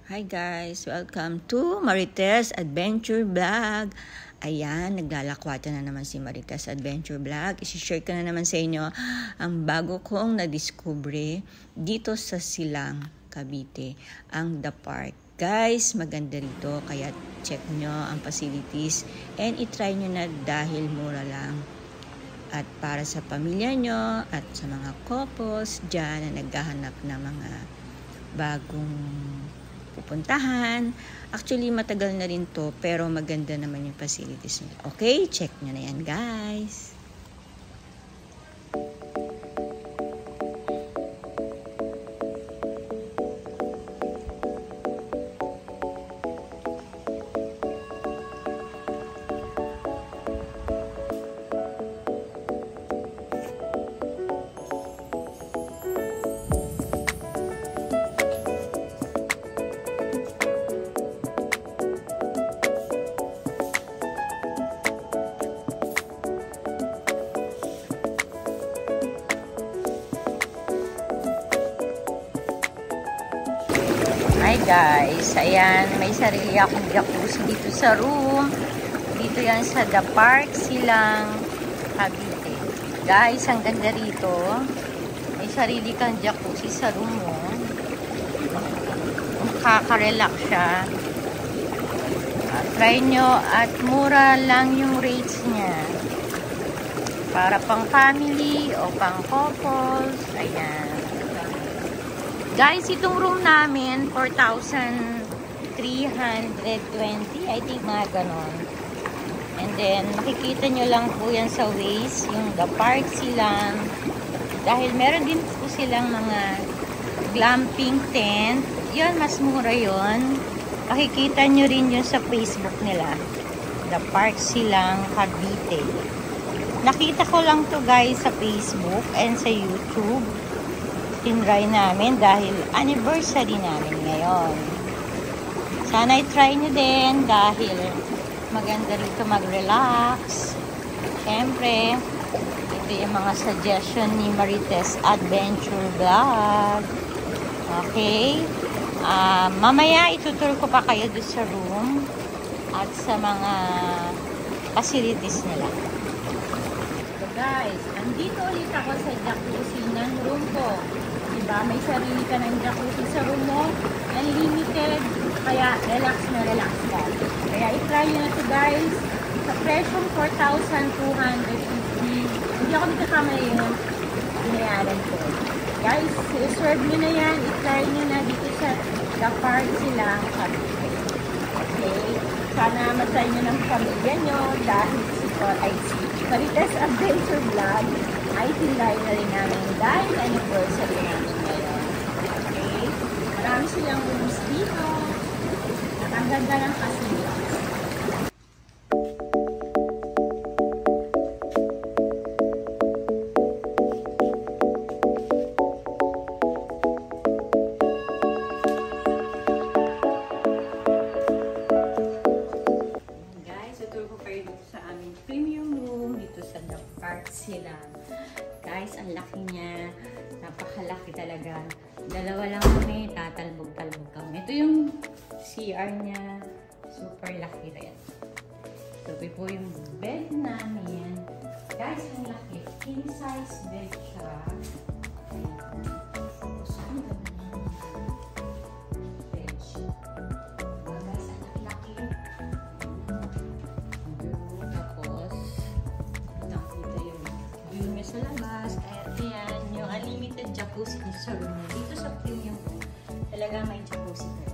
Hi guys! Welcome to Marites Adventure Vlog. Ayan, naglalakwata na naman si Marites Adventure Vlog. Isi-share ko na naman sa inyo ang bago kong nadiskubre dito sa Silang, Cavite, ang The Park. Guys, maganda rito kaya check nyo ang facilities and itry nyo na dahil mura lang. At para sa pamilya nyo at sa mga couples dyan na naghahanap ng mga bagong pupuntahan. Actually, matagal na rin to, pero maganda naman yung facilities nila. Okay, check nyo na yan, guys. Hi guys, ayan, may sarili akong jacuzzi dito sa room. Dito yan sa The Park Silang, Cavite. Guys, ang ganda rito. May sarili kang jacuzzi sa room mo. Makaka-relax siya. Try nyo at mura lang yung rates niya. Para pang family o pang couples. Ayan. Guys, itong room namin, 4,320. I think mga ganon. And then, makikita nyo lang po yan sa Waze, yung The Park Silang. Dahil meron din po silang mga glamping tent. Yun, mas mura yun. Makikita nyo rin yun sa Facebook nila. The Park Silang, Cavite. Nakita ko lang to guys sa Facebook and sa YouTube. Tinry namin dahil anniversary namin ngayon. Sana i-try nyo din dahil maganda rito mag-relax. Siyempre, ito yung mga suggestion ni Marites Adventure Vlog. Okay? Mamaya itutur ko pa kayo doon sa room at sa mga facilities nila. So guys, andito ulit ako sa jacuzzi ng room ko. Diba? May sarili ka ng jacuzzi sa room mo. Unlimited. Kaya relax na relax ka. Kaya i-try nyo na ito guys. Sa presyong 4,250. Hindi ako nagkakamali yung binayaran ko. Guys, i-serve nyo na yan. I-try nyo na dito sa The Park Silang, Cavite. Okay? Sana matry nyo ng pamilya nyo dahil si Marites Adventure Vlog ay tinlay na rin namin dahil anniversary namin ngayon. Okay? Marami silang rooms dito. At ang ganda ng facilities. Guys, tutur ko kayo dito sa aming premium room dito sa The Park Silang. Guys, ang laki niya. Napakalaki talaga. Dalawa lang kami, tatalbog-talbog kami. Ito yung CR niya. Super laki rin. Ito po yung bed namin. Guys, ang laki. King size bed siya. Ayan. Tapos, ang ganda ng bed siya. Guys, ang laki. Tapos, nakita yung view niya sa labas. Ayan, yung unlimited jacuzzi niya sa room. Dito sa premium room, talaga may jacuzzi ka.